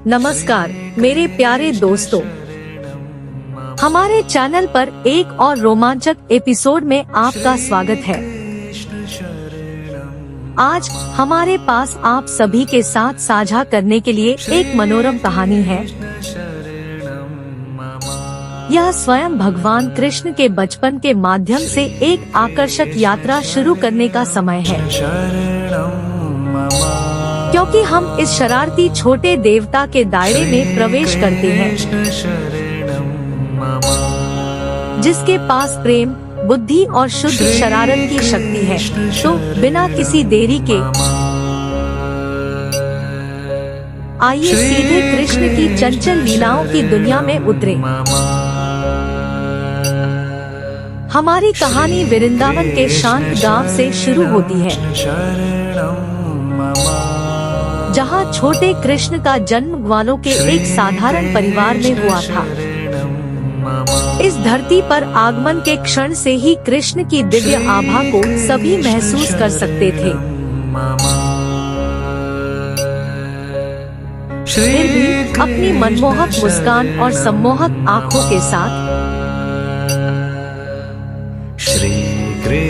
नमस्कार मेरे प्यारे दोस्तों, हमारे चैनल पर एक और रोमांचक एपिसोड में आपका स्वागत है। आज हमारे पास आप सभी के साथ साझा करने के लिए एक मनोरम कहानी है। यह स्वयं भगवान कृष्ण के बचपन के माध्यम से एक आकर्षक यात्रा शुरू करने का समय है, क्योंकि हम इस शरारती छोटे देवता के दायरे में प्रवेश करते हैं, जिसके पास प्रेम, बुद्धि और शुद्ध शरारत की शक्ति है। तो बिना किसी देरी के आइए सीधे कृष्ण की चंचल लीलाओं की दुनिया में उतरे। हमारी कहानी वृंदावन के शांत गांव से शुरू होती है, जहां छोटे कृष्ण का जन्म ग्वालों के एक साधारण परिवार में हुआ था। इस धरती पर आगमन के क्षण से ही कृष्ण की दिव्य आभा को सभी महसूस कर सकते थे। फिर भी अपनी मनमोहक मुस्कान और सम्मोहक आँखों के साथ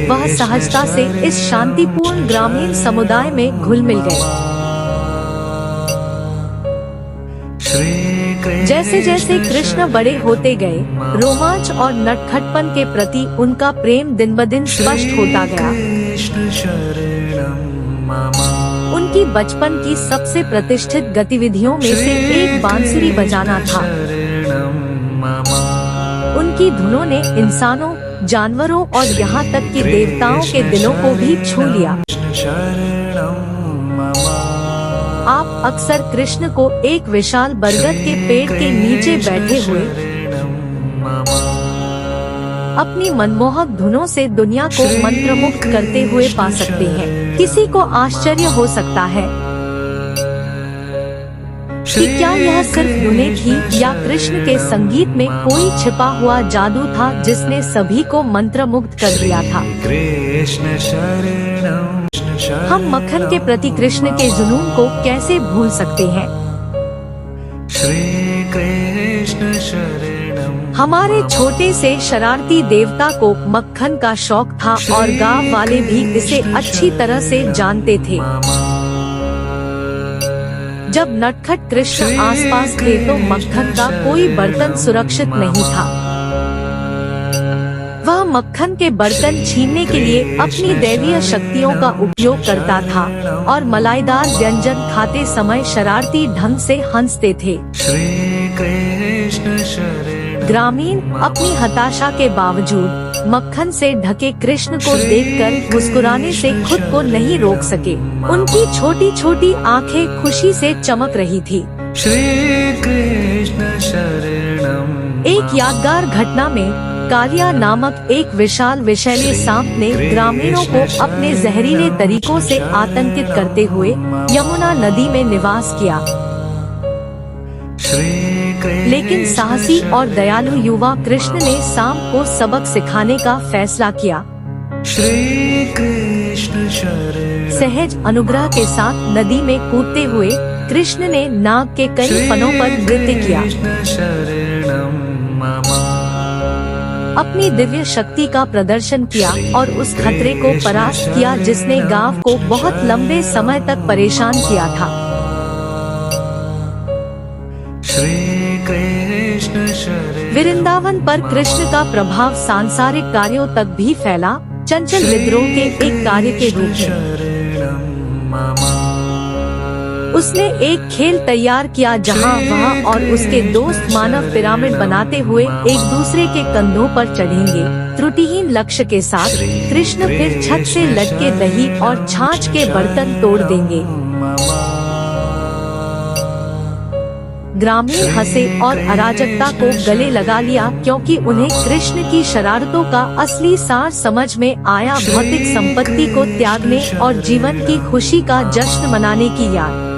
वह सहजता से इस शांतिपूर्ण ग्रामीण समुदाय में घुल मिल गए। जैसे जैसे कृष्ण बड़े होते गए, रोमांच और नटखटपन के प्रति उनका प्रेम दिन ब दिन स्पष्ट होता गया। उनकी बचपन की सबसे प्रतिष्ठित गतिविधियों में से एक बांसुरी बजाना था। उनकी धुनों ने इंसानों, जानवरों और यहाँ तक कि देवताओं के दिलों को भी छू लिया। आप अक्सर कृष्ण को एक विशाल बरगद के पेड़ के नीचे बैठे हुए अपनी मनमोहक धुनों से दुनिया को मंत्रमुग्ध करते हुए पा सकते हैं। किसी को आश्चर्य हो सकता है कि क्या यह सिर्फ धुनें थी या कृष्ण के संगीत में कोई छिपा हुआ जादू था जिसने सभी को मंत्रमुग्ध कर दिया था। हम मक्खन के प्रति कृष्ण के जुनून को कैसे भूल सकते हैं। हमारे छोटे से शरारती देवता को मक्खन का शौक था और गांव वाले भी इसे अच्छी तरह से जानते थे। जब नटखट कृष्ण आसपास थे तो मक्खन का कोई बर्तन सुरक्षित नहीं था। वह मक्खन के बर्तन छीनने के लिए अपनी दैवीय शक्तियों का उपयोग करता था और मलाईदार व्यंजन खाते समय शरारती ढंग से हंसते थे। ग्रामीण अपनी हताशा के बावजूद मक्खन से ढके कृष्ण को देखकर मुस्कुराने से खुद को नहीं रोक सके। उनकी छोटी छोटी आंखें खुशी से चमक रही थी। एक यादगार घटना में कालिया नामक एक विशाल विषैले सांप ने ग्रामीणों को अपने जहरीले तरीकों से आतंकित करते हुए यमुना नदी में निवास किया। लेकिन साहसी और दयालु युवा कृष्ण ने सांप को सबक सिखाने का फैसला किया। सहज अनुग्रह के साथ नदी में कूदते हुए कृष्ण ने नाग के कई फनों पर नृत्य किया। अपनी दिव्य शक्ति का प्रदर्शन किया और उस खतरे को परास्त किया जिसने गांव को बहुत लंबे समय तक परेशान किया था। वृंदावन पर कृष्ण का प्रभाव सांसारिक कार्यों तक भी फैला। चंचल विद्रोह के एक कार्य के रूप में उसने एक खेल तैयार किया जहां वह और उसके दोस्त मानव पिरामिड बनाते हुए एक दूसरे के कंधों पर चढ़ेंगे। त्रुटिहीन लक्ष्य के साथ कृष्ण फिर छत से लटके दही और छाछ के बर्तन तोड़ देंगे। ग्रामीण हंसे और अराजकता को गले लगा लिया, क्योंकि उन्हें कृष्ण की शरारतों का असली सार समझ में आया। भौतिक संपत्ति को त्यागने और जीवन की खुशी का जश्न मनाने की याद।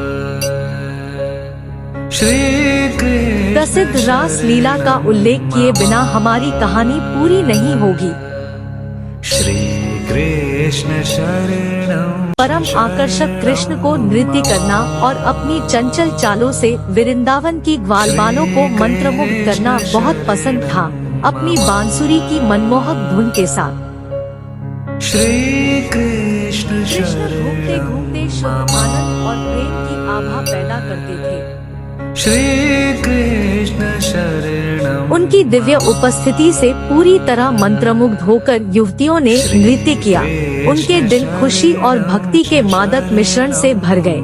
प्रसिद्ध रास लीला का उल्लेख किए बिना हमारी कहानी पूरी नहीं होगी। श्री कृष्ण शरणम। परम आकर्षक कृष्ण को नृत्य करना और अपनी चंचल चालों से वृंदावन की ग्वालबालों को मंत्रमुग्ध करना बहुत पसंद था, अपनी बांसुरी की मनमोहक धुन के साथ। श्री कृष्ण घूमते घूमते शुद्ध आनंद और प्रेम की आभा पैदा करते थे। श्री कृष्ण शरणम। उनकी दिव्य उपस्थिति से पूरी तरह मंत्रमुग्ध होकर युवतियों ने नृत्य किया। उनके दिल खुशी और भक्ति के मादक मिश्रण से भर गए।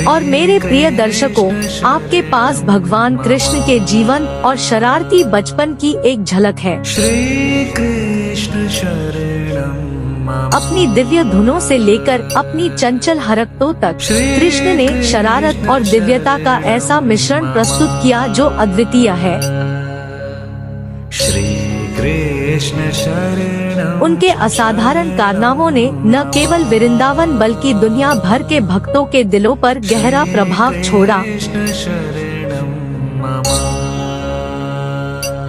और मेरे प्रिय दर्शकों, आपके पास भगवान कृष्ण के जीवन और शरारती बचपन की एक झलक है। श्री कृष्ण शरणम। अपनी दिव्य धुनों से लेकर अपनी चंचल हरकतों तक कृष्ण ने शरारत और दिव्यता का ऐसा मिश्रण प्रस्तुत किया जो अद्वितीय है। श्री कृष्ण शरणम। उनके असाधारण कारनामों ने न केवल वृंदावन बल्कि दुनिया भर के भक्तों के दिलों पर गहरा प्रभाव छोड़ा।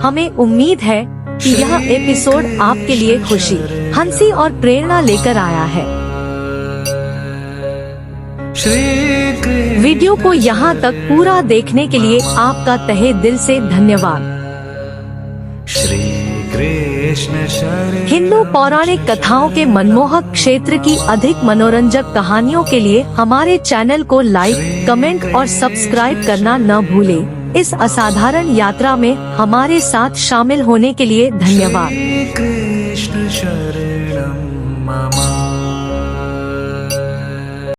हमें उम्मीद है कि यह एपिसोड आपके लिए खुशी, हंसी और प्रेरणा लेकर आया है। वीडियो को यहाँ तक पूरा देखने के लिए आपका तहे दिल से धन्यवाद। श्री कृष्ण शरणम। हिंदू पौराणिक कथाओं के मनमोहक क्षेत्र की अधिक मनोरंजक कहानियों के लिए हमारे चैनल को लाइक, कमेंट और सब्सक्राइब करना न भूलें। इस असाधारण यात्रा में हमारे साथ शामिल होने के लिए धन्यवाद। कृष्ण शरणम मम।